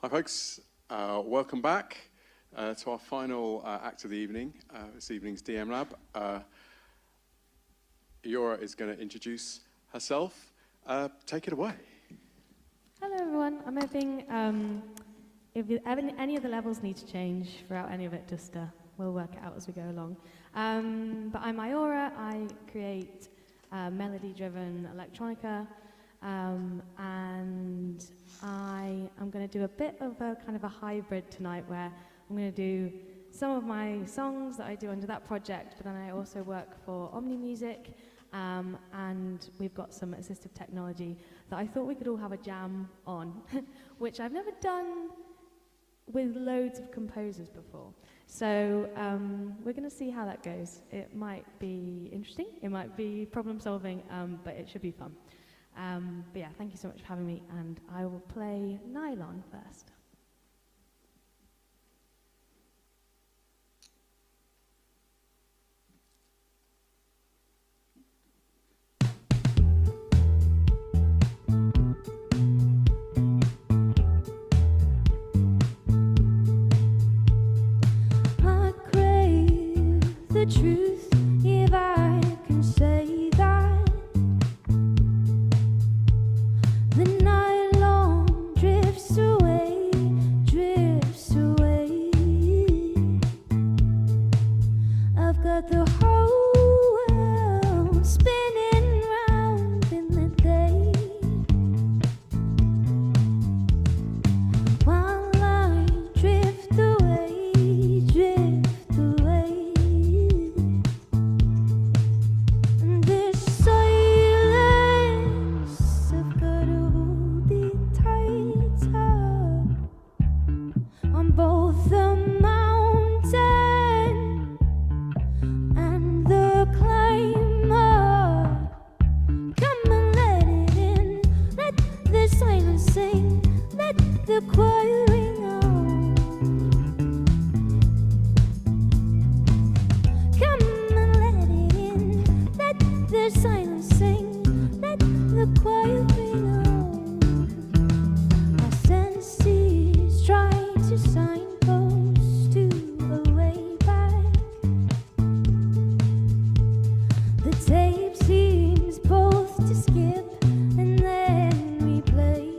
Hi folks, welcome back to our final act of the evening, this evening's DMLab. IORA is going to introduce herself. Take it away. Hello everyone, I'm hoping if any of the levels need to change throughout any of it, just we'll work it out as we go along. But I'm IORA, I create melody-driven electronica, and I am going to do a bit of a kind of a hybrid tonight where I'm going to do some of my songs that I do under that project, but then I also work for Omni music, and we've got some assistive technology that I thought we could all have a jam on, which I've never done with loads of composers before. So we're going to see how that goes. It might be interesting, it might be problem solving, but it should be fun. But yeah, thank you so much for having me, and I will play Nylon first. I crave the truth, if I can say that. The nylon drifts away, drifts away. I've got the whole world spinning round in the day, while I drift away, drift away. And this silence, I've got to hold it tighter on both the mountain and the climber. Come and let it in, let the silence sing, let the choir ring out. Come and let it in, let the silence sing, let the choir ring out. My senses try to signpost to a way back. The tape seems both to skip and then replay.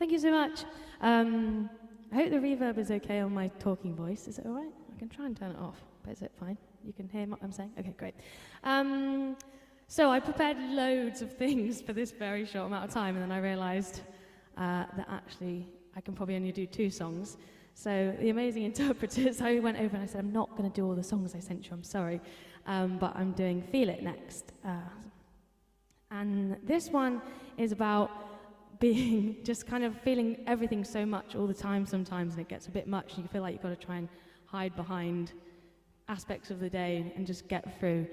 Thank you so much. I hope the reverb is okay on my talking voice. Is it all right? I can try and turn it off, but is it fine? You can hear what I'm saying? Okay, great. So I prepared loads of things for this very short amount of time, and then I realized that actually I can probably only do 2 songs. So the amazing interpreters, I went over and I said, I'm not going to do all the songs I sent you, I'm sorry, but I'm doing Feel It next. And this one is about being just kind of feeling everything so much all the time sometimes, and it gets a bit much, and you feel like you've got to try and hide behind aspects of the day and just get through.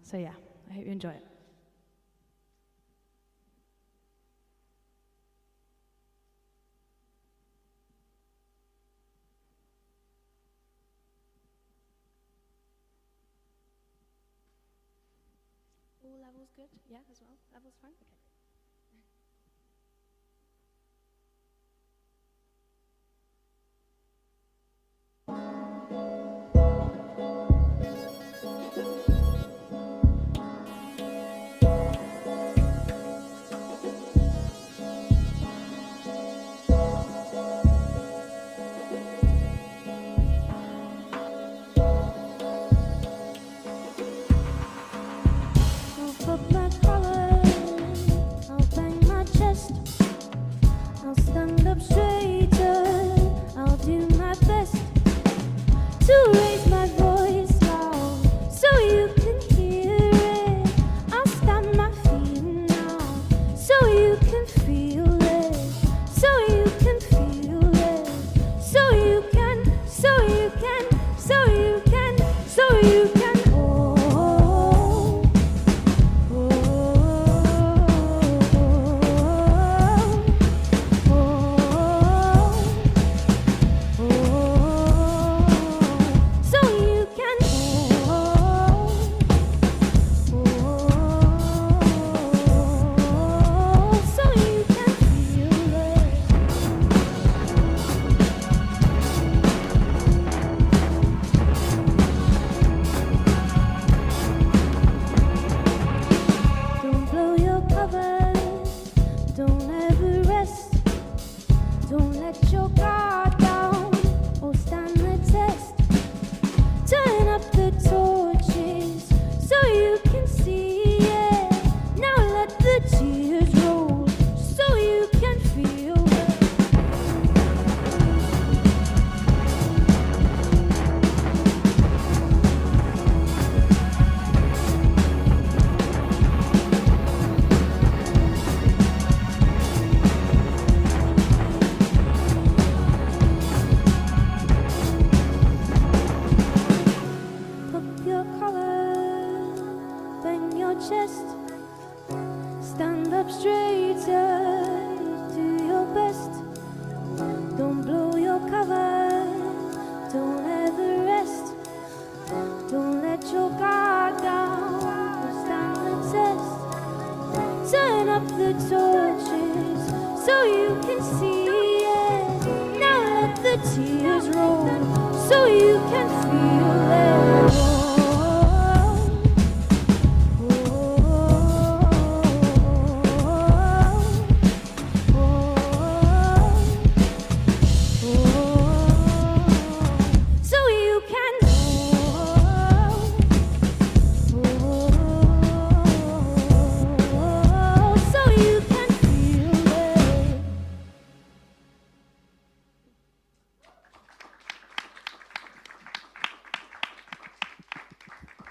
So yeah, I hope you enjoy it. All levels good? Yeah, as well? Levels fine? Okay.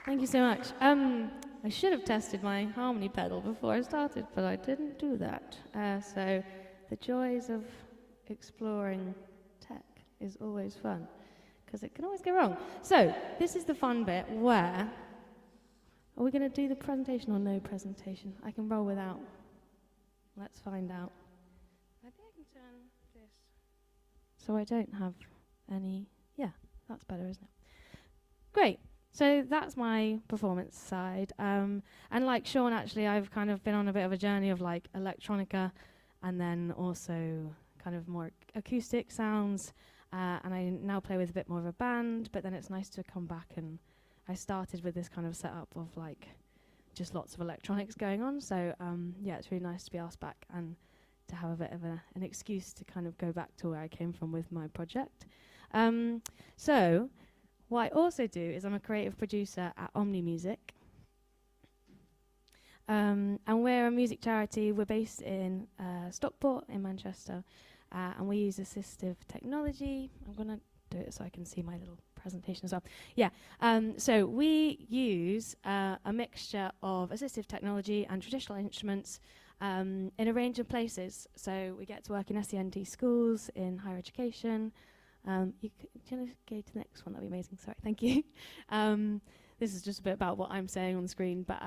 Thank you so much. I should have tested my harmony pedal before I started, but I didn't do that. So the joys of exploring tech is always fun, because it can always go wrong. So this is the fun bit where, are we going to do the presentation or no presentation? I can roll without. Let's find out. I think I can turn this so I don't have any, yeah, that's better, isn't it? Great. So that's my performance side. And like Sean, actually, I've kind of been on a bit of a journey of like electronica and then also kind of more acoustic sounds. And I now play with a bit more of a band, but then it's nice to come back, and I started with this kind of setup of like just lots of electronics going on. So yeah, it's really nice to be asked back and to have a bit of an excuse to kind of go back to where I came from with my project. So what I also do is I'm a creative producer at Omni Music. And we're a music charity. We're based in Stockport in Manchester, and we use assistive technology. I'm going to do it so I can see my little presentation as well. Yeah, so we use a mixture of assistive technology and traditional instruments in a range of places. So we get to work in SEND schools, in higher education. You can go to the next one, that'd be amazing. Sorry, thank you. This is just a bit about what I'm saying on the screen, but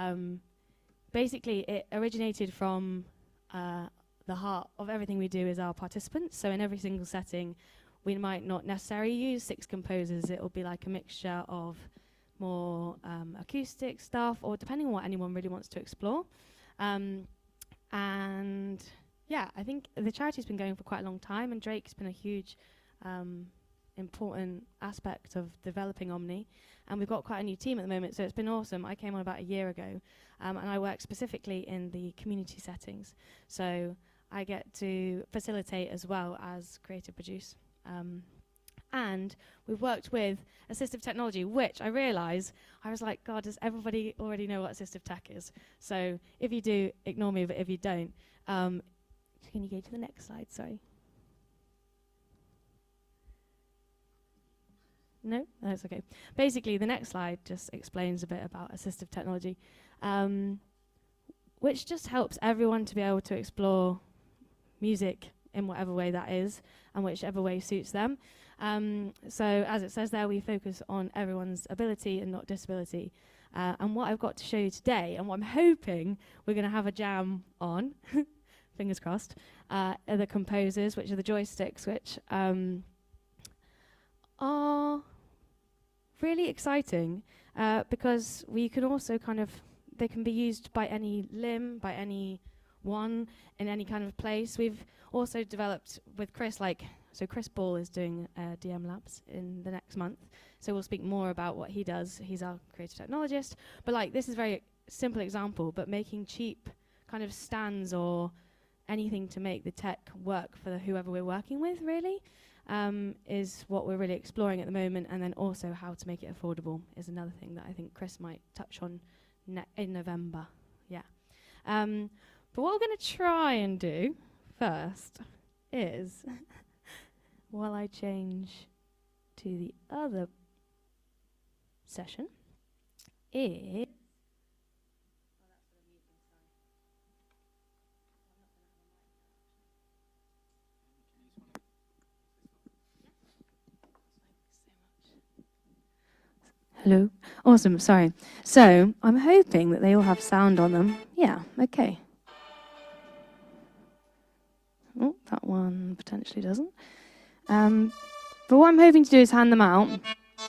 basically it originated from the heart of everything we do is our participants. So in every single setting, we might not necessarily use 6 composers. It'll be like a mixture of more acoustic stuff, or depending on what anyone really wants to explore. And yeah, I think the charity's been going for quite a long time, and Drake's been a huge important aspect of developing Omni. And we've got quite a new team at the moment, so it's been awesome. I came on about a year ago, and I work specifically in the community settings. So I get to facilitate as well as creative produce. And we've worked with assistive technology, which I realise, I was like, God, does everybody already know what assistive tech is? So if you do, ignore me, but if you don't, can you go to the next slide, sorry? No, that's okay. Basically, the next slide just explains a bit about assistive technology, which just helps everyone to be able to explore music in whatever way that is, and whichever way suits them. So as it says there, we focus on everyone's ability and not disability. And what I've got to show you today, and what I'm hoping we're going to have a jam on, fingers crossed, are the composers, which are the joysticks, which are really exciting because we can also they can be used by any limb, by any one, in any kind of place. We've also developed with Chris, so Chris Ball is doing DMLabs in the next month, so we'll speak more about what he does. He's our creative technologist, but this is a very simple example, but making cheap kind of stands or anything to make the tech work for whoever we're working with, really, is what we're really exploring at the moment. And then also how to make it affordable is another thing that I think Chris might touch on in November. Yeah. But what we're going to try and do first is, while I change to the other session, is hello. Awesome, sorry. So I'm hoping that they all have sound on them. Yeah, okay. Oh, that one potentially doesn't. But what I'm hoping to do is hand them out.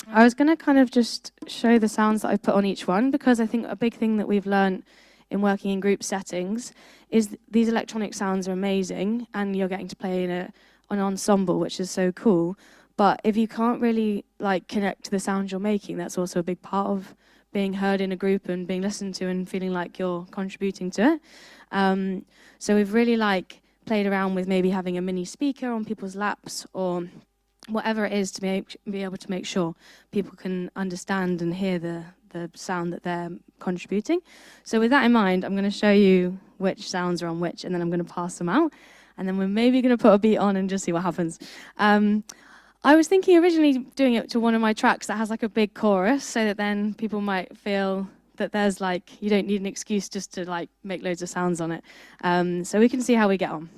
I was going to kind of just show the sounds that I put on each one, because I think a big thing that we've learned in working in group settings is these electronic sounds are amazing, and you're getting to play in an ensemble, which is so cool. But if you can't really connect to the sound you're making, that's also a big part of being heard in a group and being listened to and feeling like you're contributing to it. So we've really played around with maybe having a mini speaker on people's laps or whatever it is to be able to make sure people can understand and hear the sound that they're contributing. So with that in mind, I'm going to show you which sounds are on which, and then I'm going to pass them out. And then we're maybe going to put a beat on and just see what happens. I was thinking originally doing it to one of my tracks that has a big chorus, so that then people might feel that there's you don't need an excuse just to make loads of sounds on it. So we can see how we get on.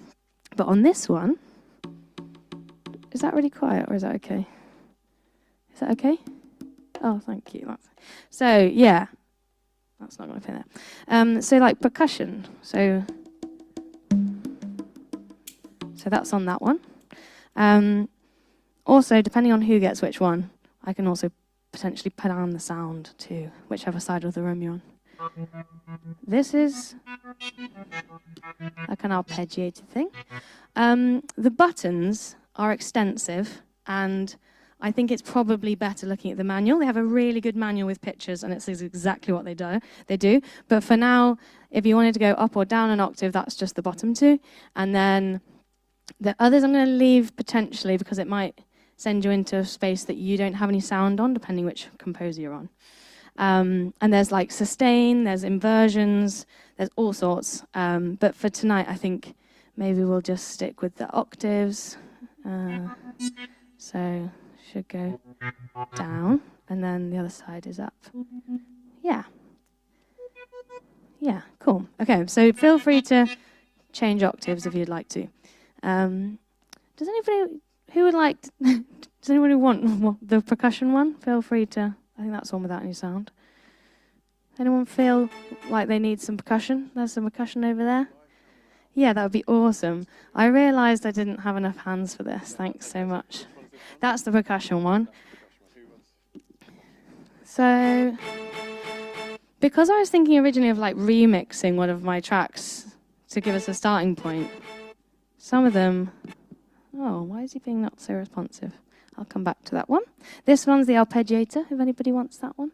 But on this one, is that really quiet or is that okay? Is that okay? Oh, thank you. So yeah, that's not going to fit there. So percussion. So that's on that one. Also, depending on who gets which one, I can also potentially put down the sound to whichever side of the room you're on. This is an arpeggiated thing. The buttons are extensive, and I think it's probably better looking at the manual. They have a really good manual with pictures, and it says exactly what they do. But for now, if you wanted to go up or down an octave, that's just the bottom two. And then the others I'm going to leave potentially because it might send you into a space that you don't have any sound on, depending which composer you're on. And there's like sustain, there's inversions, there's all sorts. But for tonight, I think maybe we'll just stick with the octaves. So should go down, and then the other side is up. Yeah. Yeah, cool. Okay, so feel free to change octaves if you'd like to. Does anybody who would like? Does anybody want the percussion one? Feel free to. I think that's one without any sound. Anyone feel like they need some percussion? There's some percussion over there. Yeah, that would be awesome. I realised I didn't have enough hands for this. Thanks so much. That's the percussion one. So, because I was thinking originally of like remixing one of my tracks to give us a starting point, some of them, oh, why is he being not so responsive? I'll come back to that one. This one's the arpeggiator, if anybody wants that one.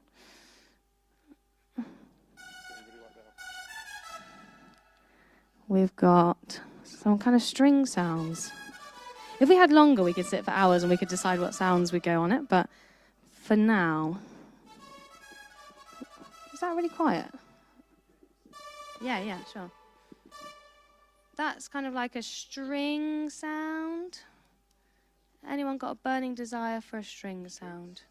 We've got some kind of string sounds. If we had longer, we could sit for hours and we could decide what sounds would go on it, but for now... Is that really quiet? Yeah, sure. That's kind of like a string sound. Anyone got a burning desire for a string sound?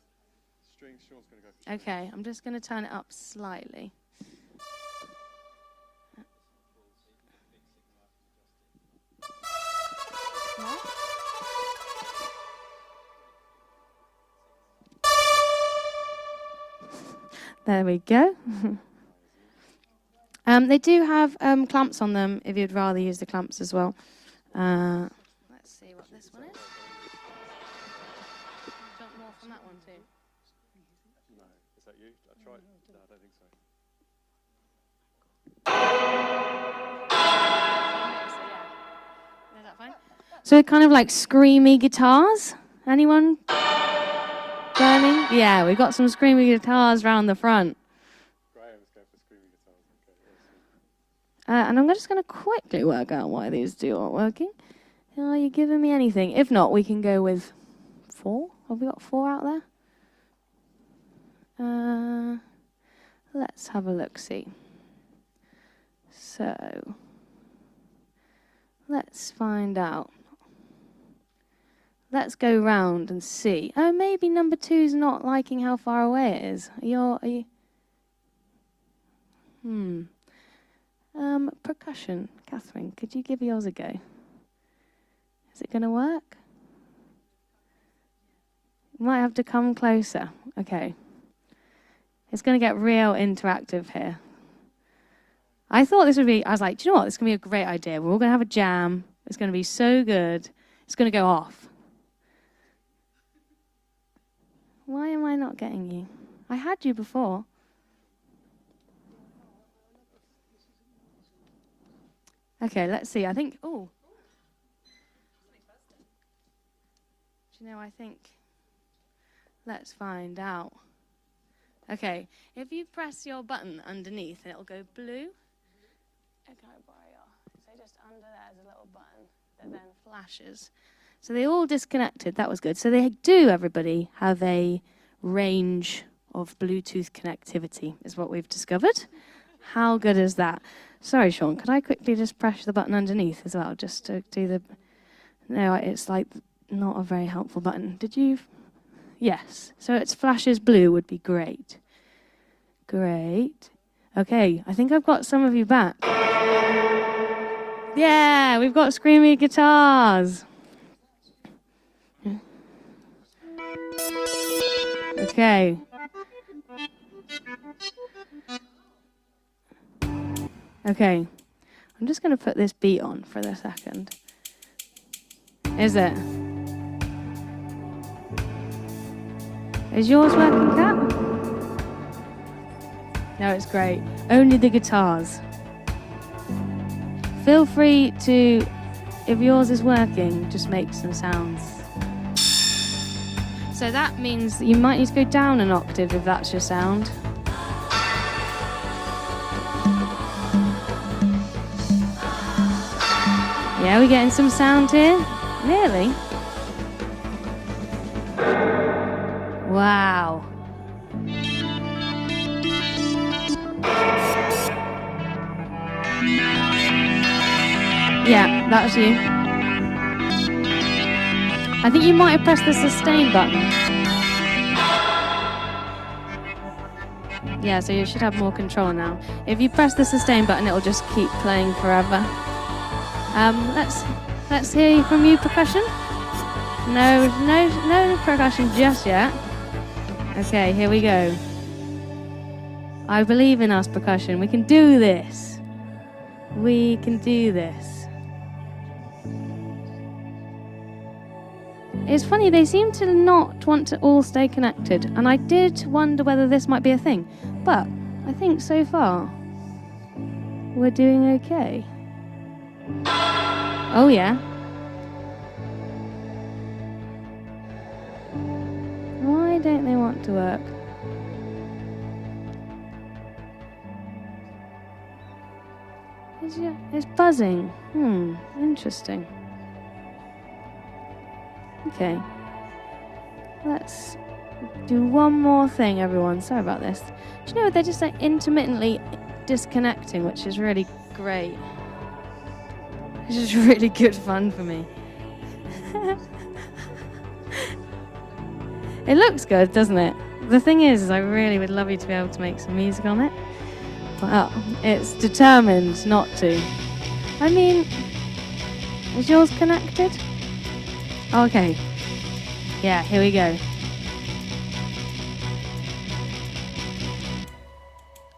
Strings, Sean's going to go for Okay, I'm just going to turn it up slightly. There we go. They do have clamps on them if you'd rather use the clamps as well. Let's see what this one is. Do you want more from that one too? No, is that you? I tried. No, I don't think so. Is that fine? So kind of like screamy guitars. Anyone? Burning? Yeah, we've got some screamy guitars round the front. Graham's going for screaming guitars. Okay, And I'm just going to quickly work out why these two aren't working. Are you giving me anything? If not, we can go with 4. Have we got 4 out there? Let's have a look-see. So, let's find out. Let's go round and see. Oh, maybe number 2's not liking how far away it is. Are you? Percussion. Catherine, could you give yours a go? Is it going to work? You might have to come closer. Okay. It's going to get real interactive here. I thought this would be, I was like, do you know what? This is going to be a great idea. We're all going to have a jam. It's going to be so good. It's going to go off. Why am I not getting you? I had you before. Okay, let's see. I think, do you know, I think, let's find out. Okay, if you press your button underneath, it'll go blue. Okay, so just under there's a little button that then flashes. So they all disconnected. That was good. So they do, everybody, have a range of Bluetooth connectivity, is what we've discovered. How good is that? Sorry, Sean, could I quickly just press the button underneath as well, just to do the... No, it's like not a very helpful button. Did you... Yes. So it flashes blue would be great. Great. Okay, I think I've got some of you back. Yeah, we've got screamy guitars. Okay. Okay. I'm just going to put this beat on for a second. Is it? Is yours working, Kat? No, it's great. Only the guitars. Feel free to, if yours is working, just make some sounds. So that means that you might need to go down an octave if that's your sound. Yeah, we're getting some sound here. Nearly. Wow. Yeah, that's you. I think you might have pressed the sustain button. Yeah, so you should have more control now. If you press the sustain button, it'll just keep playing forever. Let's hear from you, percussion. No percussion just yet. Okay, here we go. I believe in us, percussion. We can do this. We can do this. It's funny, they seem to not want to all stay connected, and I did wonder whether this might be a thing, but I think so far we're doing okay. Oh yeah. Why don't they want to work? It's buzzing. Interesting. Okay. Let's do one more thing, everyone. Sorry about this. Do you know, they're just like intermittently disconnecting, which is really great. It's just really good fun for me. It looks good, doesn't it? The thing is I really would love you to be able to make some music on it. Well, it's determined not to. I mean, is yours connected? Okay. Yeah, here we go.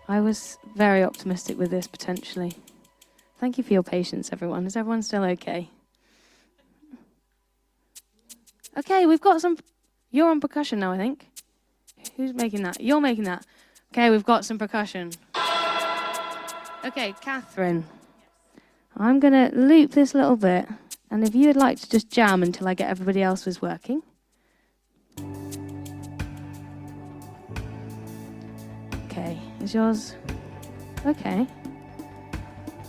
I was very optimistic with this, potentially. Thank you for your patience, everyone. Is everyone still okay? Okay, we've got some... You're on percussion now, I think. Who's making that? You're making that. Okay, we've got some percussion. Okay, Catherine. I'm going to loop this little bit. And if you would like to just jam until I get everybody else's working. Okay, is yours... Okay.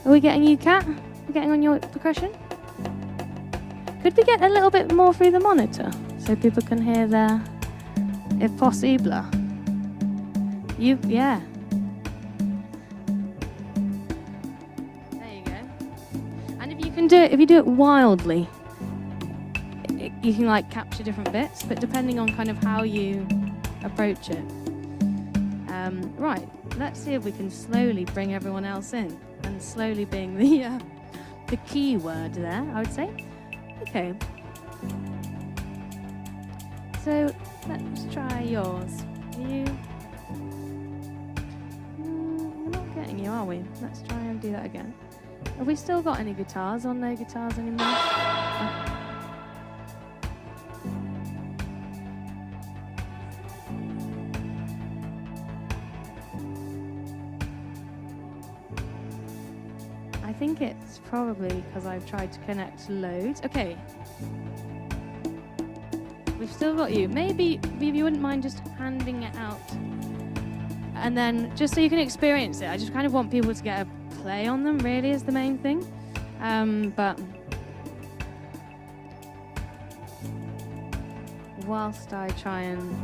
Are we getting you, Kat? We're getting on your percussion? Could we get a little bit more through the monitor so people can hear their, if possible? Yeah. There you go. And if you can do it, if you do it wildly, you can like capture different bits, but depending on kind of how you approach it. Right, let's see if we can slowly bring everyone else in. And slowly being the key word there, I would say. Okay. So let's try yours. You? We're not getting you, are we? Let's try and do that again. Have we still got any guitars or no guitars anymore? Oh. I think it's probably because I've tried to connect loads. Okay. We've still got you. Maybe if you wouldn't mind just handing it out. And then just so you can experience it, I just kind of want people to get a play on them, really, is the main thing. But whilst I try and...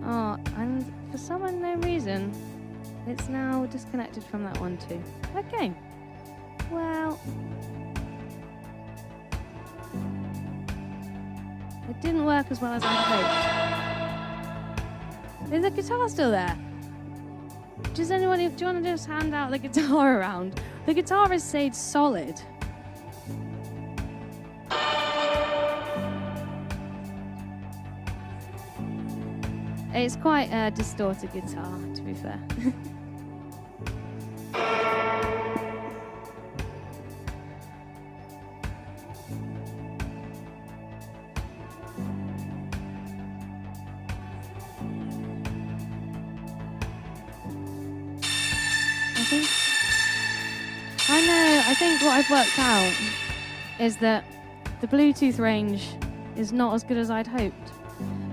Oh, and for some unknown reason, it's now disconnected from that one too. Okay. Well, it didn't work as well as I hoped. Is the guitar still there? Do you want to just hand out the guitar around? The guitar has stayed solid. It's quite a distorted guitar, to be fair. I think what I've worked out is that the Bluetooth range is not as good as I'd hoped.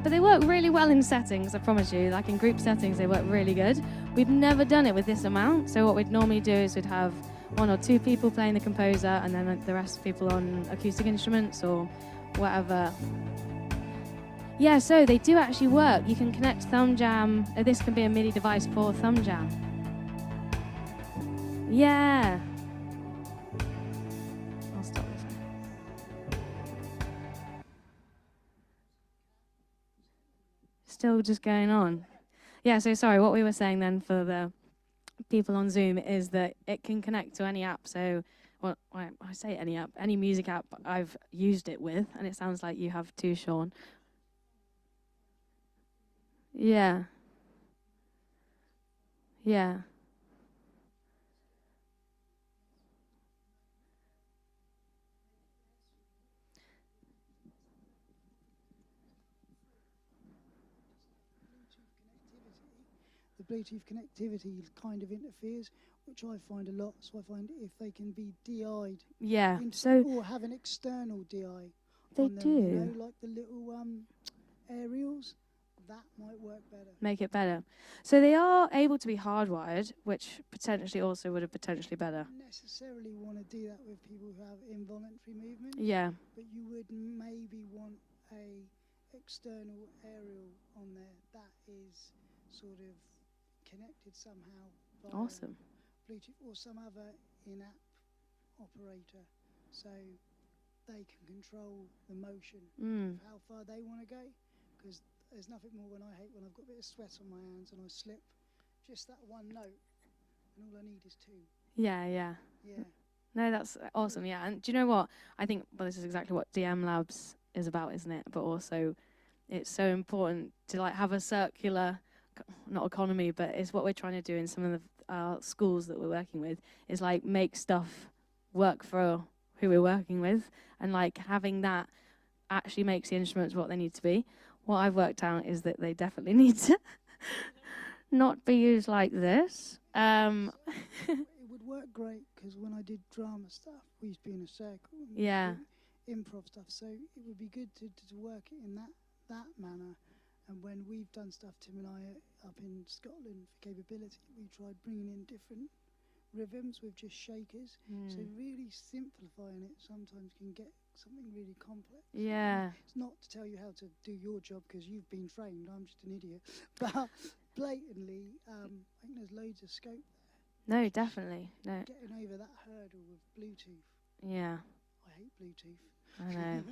But they work really well in settings, I promise you. Like in group settings, they work really good. We've never done it with this amount, so what we'd normally do is we'd have 1 or 2 people playing the composer and then the rest of people on acoustic instruments or whatever. Yeah, so they do actually work. You can connect Thumb Jam. This can be a MIDI device for Thumb Jam. Yeah. I'll stop this. Still just going on. Yeah, so sorry, what we were saying then for the people on Zoom is that it can connect to any app. So, well, I say any app, any music app I've used it with, and it sounds like you have too, Sean. Yeah. Yeah. The Bluetooth connectivity kind of interferes, which I find a lot. So I find if they can be DI'd, Yeah. or have an external DI, They on them, do. you know, like the little aerials, that might work better. Make it better. So they are able to be hardwired, which potentially also would have potentially better. You don't necessarily want to do that with people who have involuntary movement. Yeah. But you would maybe want a external aerial on there that is sort of connected somehow via Awesome. Bluetooth or some other in-app operator, so they can control the motion of how far they want to go. Because there's nothing more when I hate when I've got a bit of sweat on my hands and I slip just that one note, and all I need is 2. Yeah, yeah. Yeah. No, that's awesome. Yeah, and do you know what? I think this is exactly what DMLabs is about, isn't it? But also, it's so important to like have a circular, not economy, but it's what we're trying to do in some of the schools that we're working with. Is like make stuff work for who we're working with, and like having that actually makes the instruments what they need to be. What I've worked out is that they definitely need to not be used like this. It would work great because when I did drama stuff, we used to be in a circle. And Yeah. do improv stuff, so it would be good to work it in that manner. And when we've done stuff, Tim and I, up in Scotland for capability, we tried bringing in different rhythms with just shakers. So really simplifying it sometimes can get something really complex. Yeah. It's not to tell you how to do your job because you've been trained. I'm just an idiot. But blatantly, I think there's loads of scope there. No, definitely. No. Getting over that hurdle with Bluetooth. Yeah. I hate Bluetooth. I know.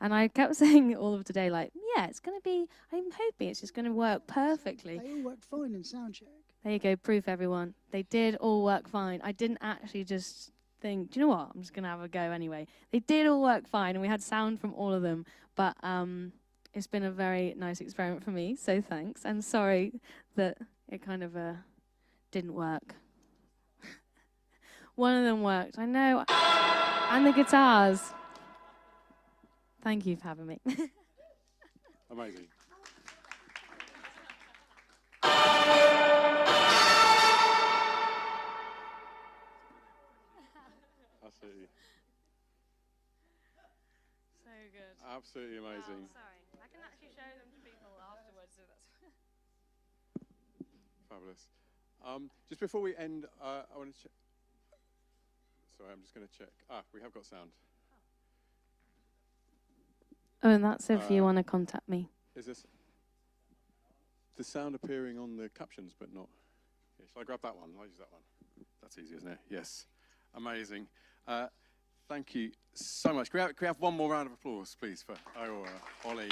And I kept saying all of today, like, yeah, it's going to be, I'm hoping it's just going to work perfectly. They all worked fine in soundcheck. There you go, proof, everyone. They did all work fine. I didn't actually just think, do you know what? I'm just going to have a go anyway. They did all work fine, and we had sound from all of them. But it's been a very nice experiment for me, so thanks. And sorry that it kind of didn't work. One of them worked, I know. And the guitars. Thank you for having me. Amazing. Absolutely. So good. Absolutely amazing. Oh, sorry. I can actually show them to people afterwards. So that's Fabulous. Just before we end, I want to check. Sorry, I'm just going to check. We have got sound. Oh, and that's if you want to contact me. Is this the sound appearing on the captions, but not? Yeah, shall I grab that one? I'll use that one. That's easy, isn't it? Yes. Amazing. Thank you so much. Can we have one more round of applause, please, for IORA, Holly?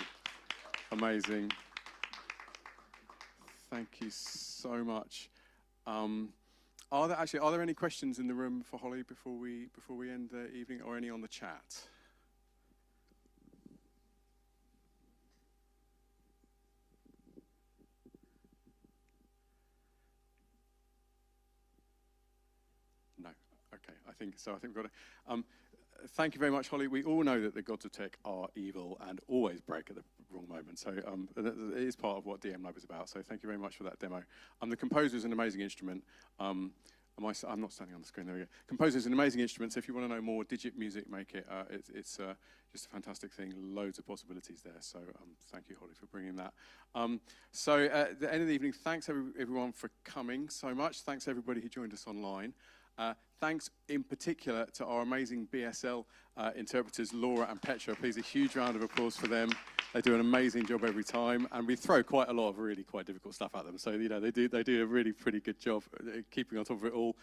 Amazing. Thank you so much. Are there any questions in the room for Holly before we end the evening, or any on the chat? No. Okay. I think we've got it. Thank you very much, Holly. We all know that the gods of tech are evil and always break at the wrong moment. So it is part of what DMLab is about. So thank you very much for that demo. The composer is an amazing instrument. I'm not standing on the screen, there we go. Composers and amazing instruments. If you want to know more, Digit Music make it. It's just a fantastic thing, loads of possibilities there. So thank you, Holly, for bringing that. So at the end of the evening, thanks everyone for coming so much. Thanks everybody who joined us online. Thanks in particular to our amazing BSL interpreters, Laura and Petra. Please, a huge round of applause for them. They do an amazing job every time, and we throw quite a lot of really quite difficult stuff at them. So, you know, they do a really pretty good job keeping on top of it all.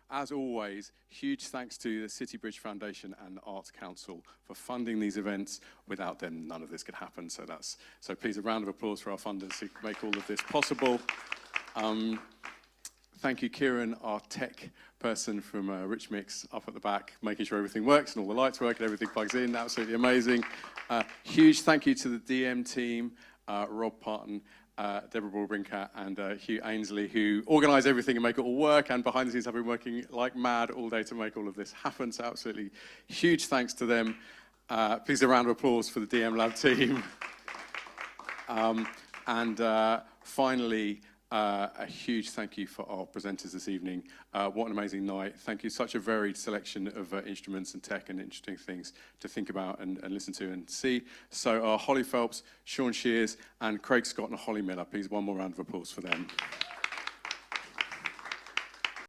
As always, huge thanks to the City Bridge Foundation and the Arts Council for funding these events. Without them, none of this could happen. So please, a round of applause for our funders who make all of this possible. Thank you, Kieran, our tech person from Rich Mix up at the back, making sure everything works and all the lights work and everything plugs in. Absolutely amazing. Huge thank you to the DM team, Rob Parton, Deborah Baldbrinker, and Hugh Ainsley, who organise everything and make it all work, and behind the scenes have been working like mad all day to make all of this happen. So absolutely huge thanks to them. Please, a round of applause for the DMLab team. Finally, a huge thank you for our presenters this evening. What an amazing night. Thank you. Such a varied selection of instruments and tech and interesting things to think about and listen to and see. So Holly Phelps, Sean Shears, and Craig Scott and Holly Miller. Please, one more round of applause for them.